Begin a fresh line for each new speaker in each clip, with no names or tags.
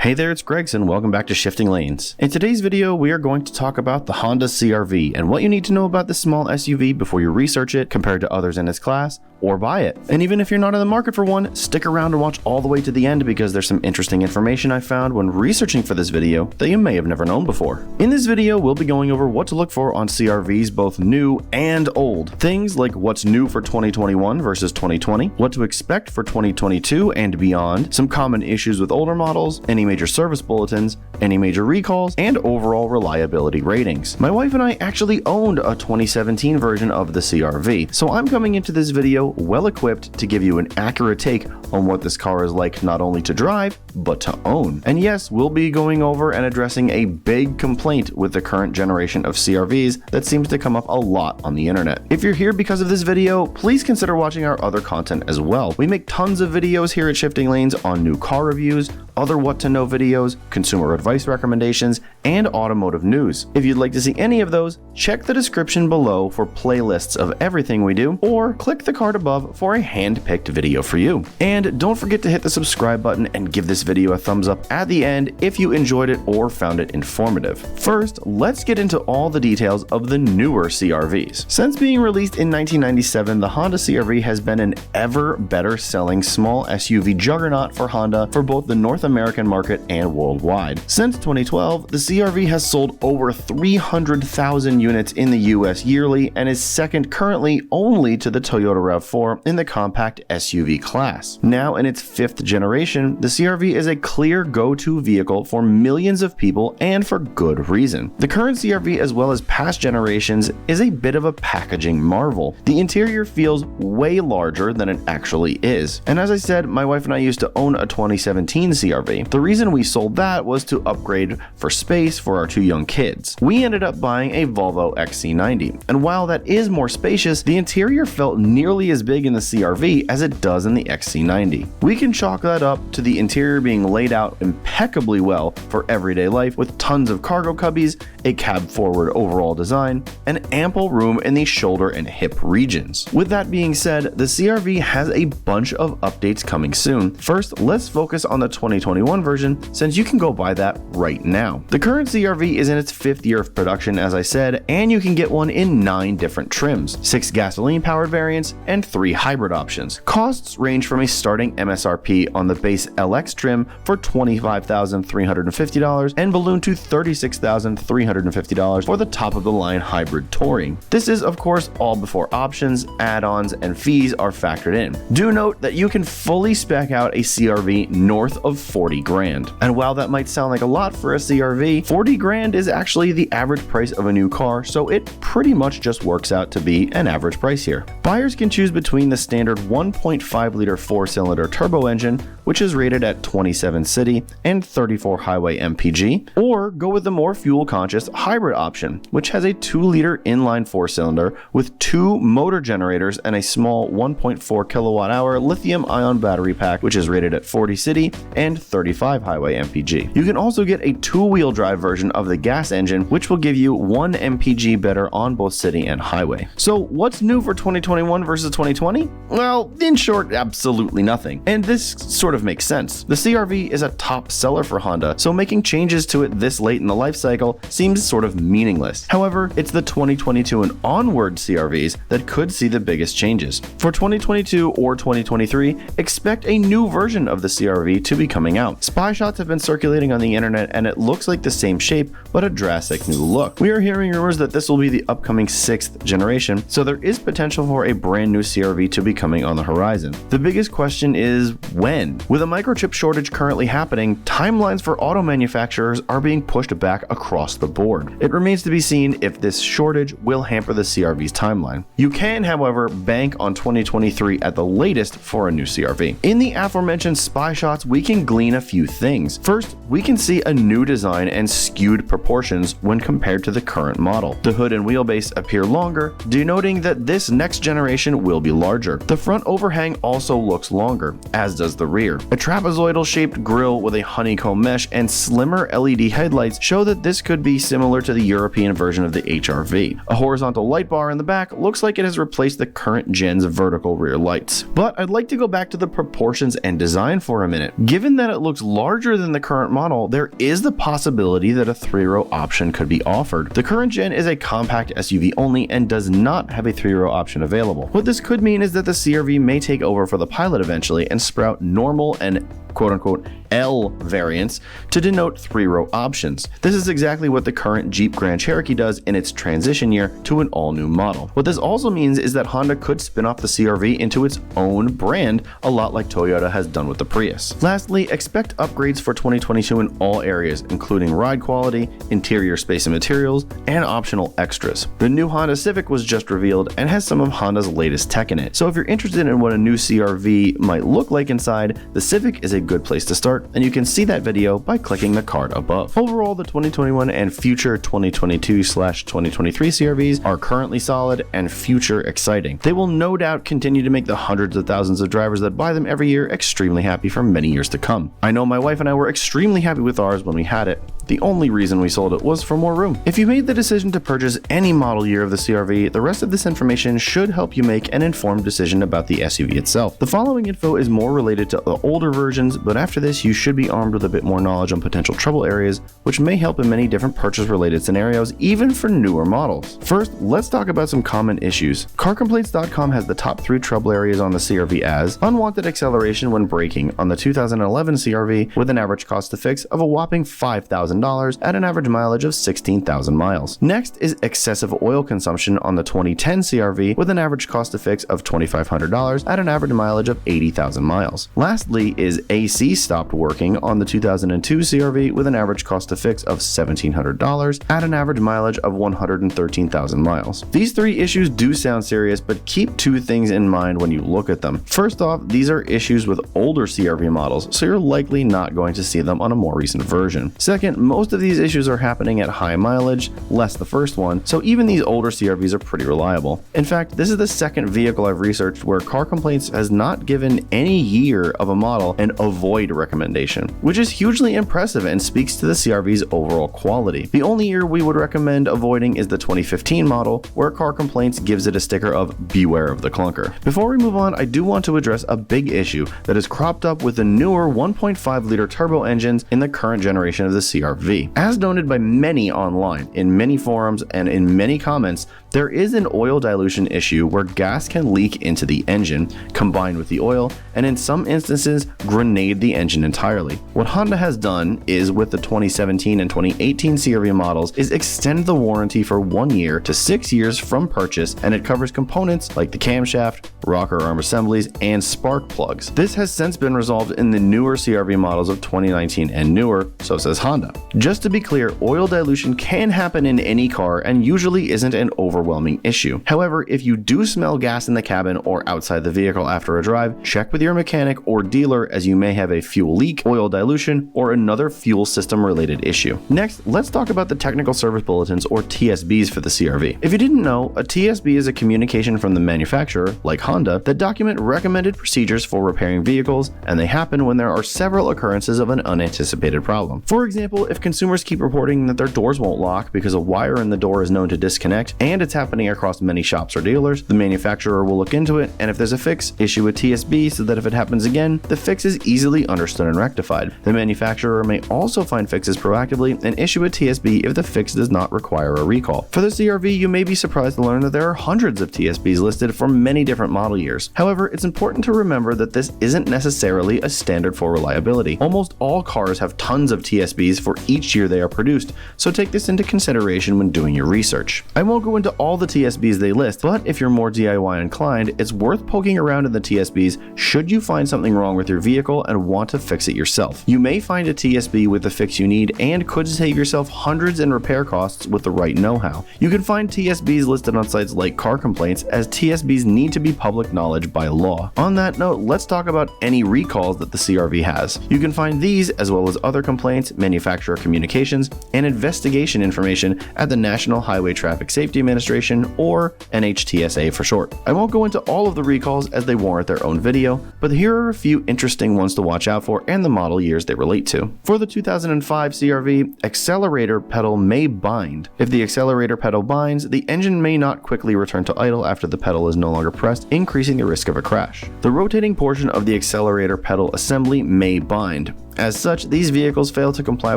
Hey there, it's Gregson. Welcome back to Shifting Lanes. In today's video, we are going to talk about the Honda CR-V and what you need to know about this small SUV before you research it compared to others in its class or buy it. And even if you're not in the market for one, stick around and watch all the way to the end because there's some interesting information I found when researching for this video that you may have never known before. In this video, we'll be going over what to look for on CR-Vs, both new and old. Things like what's new for 2021 versus 2020, what to expect for 2022 and beyond, some common issues with older models, any major service bulletins, any major recalls, and overall reliability ratings. My wife and I actually owned a 2017 version of the CR-V, so I'm coming into this video well equipped to give you an accurate take on what this car is like not only to drive, but to own. And yes, we'll be going over and addressing a big complaint with the current generation of CR-Vs that seems to come up a lot on the internet. If you're here because of this video, please consider watching our other content as well. We make tons of videos here at Shifting Lanes on new car reviews, other what to know videos, consumer advice recommendations, and automotive news. If you'd like to see any of those, check the description below for playlists of everything we do, or click the card above for a hand-picked video for you. And don't forget to hit the subscribe button and give this video a thumbs up at the end if you enjoyed it or found it informative. First, let's get into all the details of the newer CR-Vs. Since being released in 1997, the Honda CR-V has been an ever better selling small SUV juggernaut for Honda for both the North American market and worldwide. Since 2012, the CR-V has sold over 300,000 units in the US yearly and is second currently only to the Toyota RAV4 in the compact SUV class. Now in its fifth generation, the CR-V is a clear go-to vehicle for millions of people and for good reason. The current CR-V, as well as past generations, is a bit of a packaging marvel. The interior feels way larger than it actually is. And as I said, my wife and I used to own a 2017 CR-V. The reason we sold that was to upgrade for space for our two young kids. We ended up buying a Volvo XC90, and while that is more spacious, the interior felt nearly as big in the CR-V as it does in the XC90. We can chalk that up to the interior being laid out impeccably well for everyday life with tons of cargo cubbies, a cab-forward overall design, and ample room in the shoulder and hip regions. With that being said, the CR-V has a bunch of updates coming soon. First, let's focus on the 2021 version since you can go buy that right now. The current CR-V is in its fifth year of production, as I said, and you can get one in 9 different trims, 6 gasoline-powered variants, and 3 hybrid options. Costs range from a starting MSRP on the base LX trim for $25,350 and balloon to $36,350 for the top-of-the-line hybrid touring. This is, of course, all before options, add-ons, and fees are factored in. Do note that you can fully spec out a CR-V north of 40 grand. And while that might sound like a lot for a CR-V, 40 grand is actually the average price of a new car, so it pretty much just works out to be an average price here. Buyers can choose between the standard 1.5-liter 4-cylinder turbo engine, which is rated at 27 city and 34 highway mpg, or go with the more fuel-conscious hybrid option, which has a 2-liter inline 4-cylinder with 2 motor generators and a small 1.4 kilowatt-hour lithium-ion battery pack, which is rated at 40 city and 35 highway mpg. You can also get a 2-wheel drive version of the gas engine, which will give you 1 mpg better on both city and highway. So what's new for 2021 versus 2020? Well, in short, absolutely nothing. And this sort of makes sense. The CR-V is a top seller for Honda, so making changes to it this late in the life cycle seems sort of meaningless. However, it's the 2022 and onward CR-Vs that could see the biggest changes. For 2022 or 2023, expect a new version of the CR-V to be coming out. Spy shots have been circulating on the internet and it looks like the same shape, but a drastic new look. We are hearing rumors that this will be the upcoming 6th generation, so there is potential for a brand new CR-V to be coming on the horizon. The biggest question is when? With a microchip shortage currently happening, timelines for auto manufacturers are being pushed back across the board. It remains to be seen if this shortage will hamper the CR-V's timeline. You can, however, bank on 2023 at the latest for a new CR-V. In the aforementioned spy shots, we can glean a few things. First, we can see a new design and skewed proportions when compared to the current model. The hood and wheelbase appear longer, denoting that this next generation will be larger. The front overhang also looks longer, as does the rear. year. A trapezoidal-shaped grille with a honeycomb mesh and slimmer LED headlights show that this could be similar to the European version of the HR-V. A horizontal light bar in the back looks like it has replaced the current gen's vertical rear lights. But I'd like to go back to the proportions and design for a minute. Given that it looks larger than the current model, there is the possibility that a 3-row option could be offered. The current gen is a compact SUV only and does not have a 3-row option available. What this could mean is that the CR-V may take over for the Pilot eventually and sprout normal and quote-unquote L variants to denote 3-row options. This is exactly what the current Jeep Grand Cherokee does in its transition year to an all-new model. What this also means is that Honda could spin off the CR-V into its own brand, a lot like Toyota has done with the Prius. Lastly, expect upgrades for 2022 in all areas, including ride quality, interior space and materials, and optional extras. The new Honda Civic was just revealed and has some of Honda's latest tech in it. So if you're interested in what a new CR-V might look like inside, the Civic is a good place to start, and you can see that video by clicking the card above. Overall, the 2021 and future 2022/2023 CR-Vs are currently solid and future exciting. They will no doubt continue to make the hundreds of thousands of drivers that buy them every year extremely happy for many years to come. I know my wife and I were extremely happy with ours when we had it. The only reason we sold it was for more room. If you made the decision to purchase any model year of the CR-V, the rest of this information should help you make an informed decision about the SUV itself. The following info is more related to the older versions, but after this you should be armed with a bit more knowledge on potential trouble areas, which may help in many different purchase-related scenarios, even for newer models. First, let's talk about some common issues. CarComplaints.com has the top 3 trouble areas on the CR-V as unwanted acceleration when braking on the 2011 CR-V with an average cost to fix of a whopping $5,000 at an average mileage of 16,000 miles. Next is excessive oil consumption on the 2010 CR-V with an average cost to fix of $2,500 at an average mileage of 80,000 miles. Lastly is AC stopped working on the 2002 CR-V with an average cost to fix of $1,700 at an average mileage of 113,000 miles. These 3 issues do sound serious, but keep 2 things in mind when you look at them. First off, these are issues with older CR-V models, so you're likely not going to see them on a more recent version. Second, most of these issues are happening at high mileage, less the first one, so even these older CR-Vs are pretty reliable. In fact, this is the second vehicle I've researched where Car Complaints has not given any year of a model an avoid recommendation, which is hugely impressive and speaks to the CR-V's overall quality. The only year we would recommend avoiding is the 2015 model, where Car Complaints gives it a sticker of beware of the clunker. Before we move on, I do want to address a big issue that has cropped up with the newer 1.5-liter turbo engines in the current generation of the CR-V. As noted by many online, in many forums, and in many comments, there is an oil dilution issue where gas can leak into the engine, combine with the oil, and in some instances, grenade the engine entirely. What Honda has done is, with the 2017 and 2018 CR-V models, is extend the warranty for 1 year to 6 years from purchase, and it covers components like the camshaft, rocker arm assemblies, and spark plugs. This has since been resolved in the newer CR-V models of 2019 and newer, so says Honda. Just to be clear, oil dilution can happen in any car and usually isn't an overwhelming issue. However, if you do smell gas in the cabin or outside the vehicle after a drive, check with your mechanic or dealer, as you may have a fuel leak, oil dilution, or another fuel system related issue. Next, let's talk about the technical service bulletins, or TSBs, for the CR-V. If you didn't know, a TSB is a communication from the manufacturer, like Honda, that document recommended procedures for repairing vehicles, and they happen when there are several occurrences of an unanticipated problem. For example, if consumers keep reporting that their doors won't lock because a wire in the door is known to disconnect, and it's happening across many shops or dealers, the manufacturer will look into it, and if there's a fix, issue a TSB so that if it happens again, the fix is easily understood and rectified. The manufacturer may also find fixes proactively and issue a TSB if the fix does not require a recall. For the CR-V, you may be surprised to learn that there are hundreds of TSBs listed for many different model years. However, it's important to remember that this isn't necessarily a standard for reliability. Almost all cars have tons of TSBs for each year they are produced, so take this into consideration when doing your research. I won't go into all the TSBs they list, but if you're more DIY inclined, it's worth poking around in the TSBs should you find something wrong with your vehicle and want to fix it yourself. You may find a TSB with the fix you need and could save yourself hundreds in repair costs with the right know-how. You can find TSBs listed on sites like Car Complaints, as TSBs need to be public knowledge by law. On that note, let's talk about any recalls that the CR-V has. You can find these, as well as other complaints, manufacturer secure communications and investigation information at the National Highway Traffic Safety Administration, or NHTSA for short. I won't go into all of the recalls as they warrant their own video, but here are a few interesting ones to watch out for and the model years they relate to. For the 2005 CR-V, accelerator pedal may bind. If the accelerator pedal binds, the engine may not quickly return to idle after the pedal is no longer pressed, increasing the risk of a crash. The rotating portion of the accelerator pedal assembly may bind. As such, these vehicles fail to comply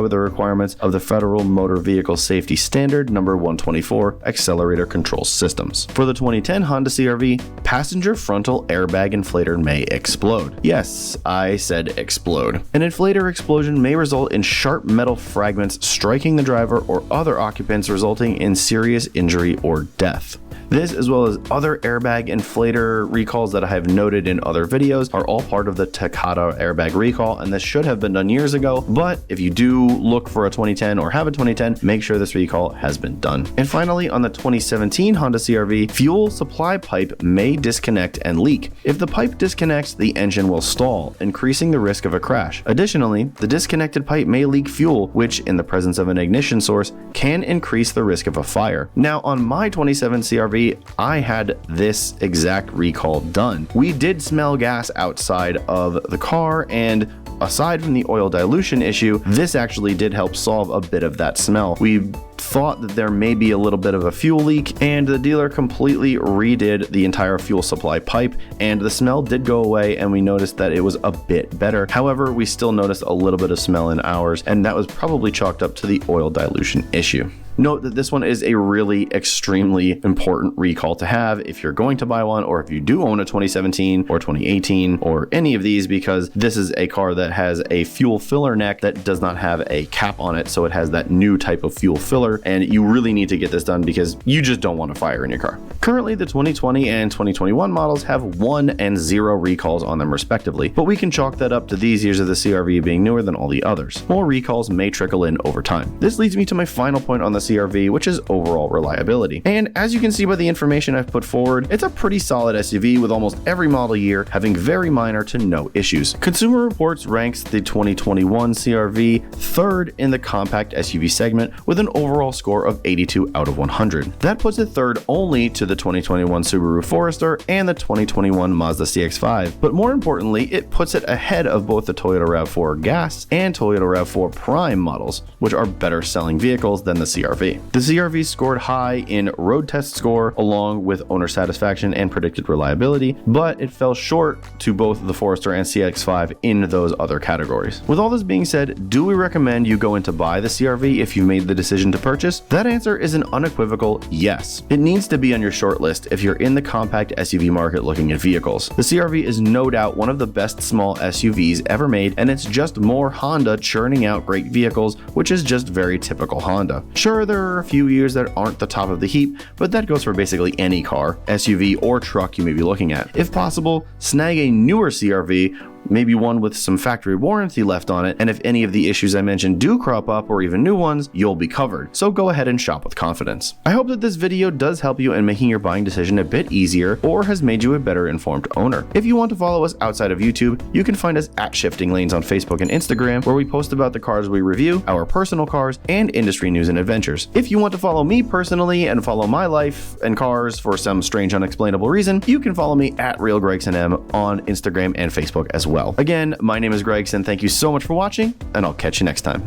with the requirements of the Federal Motor Vehicle Safety Standard No. 124 Accelerator Control Systems. For the 2010 Honda CR-V, passenger frontal airbag inflator may explode. Yes, I said explode. An inflator explosion may result in sharp metal fragments striking the driver or other occupants, resulting in serious injury or death. This, as well as other airbag inflator recalls that I have noted in other videos, are all part of the Takata airbag recall, and this should have been done years ago, but if you do look for a 2010 or have a 2010, make sure this recall has been done. And finally, on the 2017 Honda CR-V, fuel supply pipe may disconnect and leak. If the pipe disconnects, the engine will stall, increasing the risk of a crash. Additionally, the disconnected pipe may leak fuel, which, in the presence of an ignition source, can increase the risk of a fire. Now, on my 27 CR-V, I had this exact recall done. We did smell gas outside of the car, and aside from the oil dilution issue, this actually did help solve a bit of that smell. We thought that there may be a little bit of a fuel leak, and the dealer completely redid the entire fuel supply pipe, and the smell did go away, and we noticed that it was a bit better. However, we still noticed a little bit of smell in ours, and that was probably chalked up to the oil dilution issue. Note that this one is a really extremely important recall to have if you're going to buy one, or if you do own a 2017 or 2018 or any of these, because this is a car that has a fuel filler neck that does not have a cap on it, so it has that new type of fuel filler, and you really need to get this done because you just don't want a fire in your car. Currently, the 2020 and 2021 models have 1 and 0 recalls on them respectively, but we can chalk that up to these years of the CR-V being newer than all the others. More recalls may trickle in over time. This leads me to my final point on the CR-V, which is overall reliability. And as you can see by the information I've put forward, it's a pretty solid SUV with almost every model year having very minor to no issues. Consumer Reports ranks the 2021 CR-V third in the compact SUV segment with an overall score of 82 out of 100. That puts it third only to the 2021 Subaru Forester and the 2021 Mazda CX-5, but more importantly, it puts it ahead of both the Toyota RAV4 Gas and Toyota RAV4 Prime models, which are better selling vehicles than the CR-V. The CR-V scored high in road test score along with owner satisfaction and predicted reliability, but it fell short to both the Forester and CX-5 in those other categories. With all this being said, do we recommend you go in to buy the CR-V if you've made the decision to purchase? That answer is an unequivocal yes. It needs to be on your short list if you're in the compact SUV market looking at vehicles. The CR-V is no doubt one of the best small SUVs ever made, and it's just more Honda churning out great vehicles, which is just very typical Honda. Sure, there are a few years that aren't the top of the heap, but that goes for basically any car, SUV, or truck you may be looking at. If possible, snag a newer CR-V, maybe one with some factory warranty left on it, and if any of the issues I mentioned do crop up, or even new ones, you'll be covered. So go ahead and shop with confidence. I hope that this video does help you in making your buying decision a bit easier, or has made you a better informed owner. If you want to follow us outside of YouTube, you can find us at Shifting Lanes on Facebook and Instagram, where we post about the cars we review, our personal cars, and industry news and adventures. If you want to follow me personally and follow my life and cars for some strange unexplainable reason, you can follow me at RealGregsonM on Instagram and Facebook as well. Again, my name is Gregson. Thank you so much for watching, and I'll catch you next time.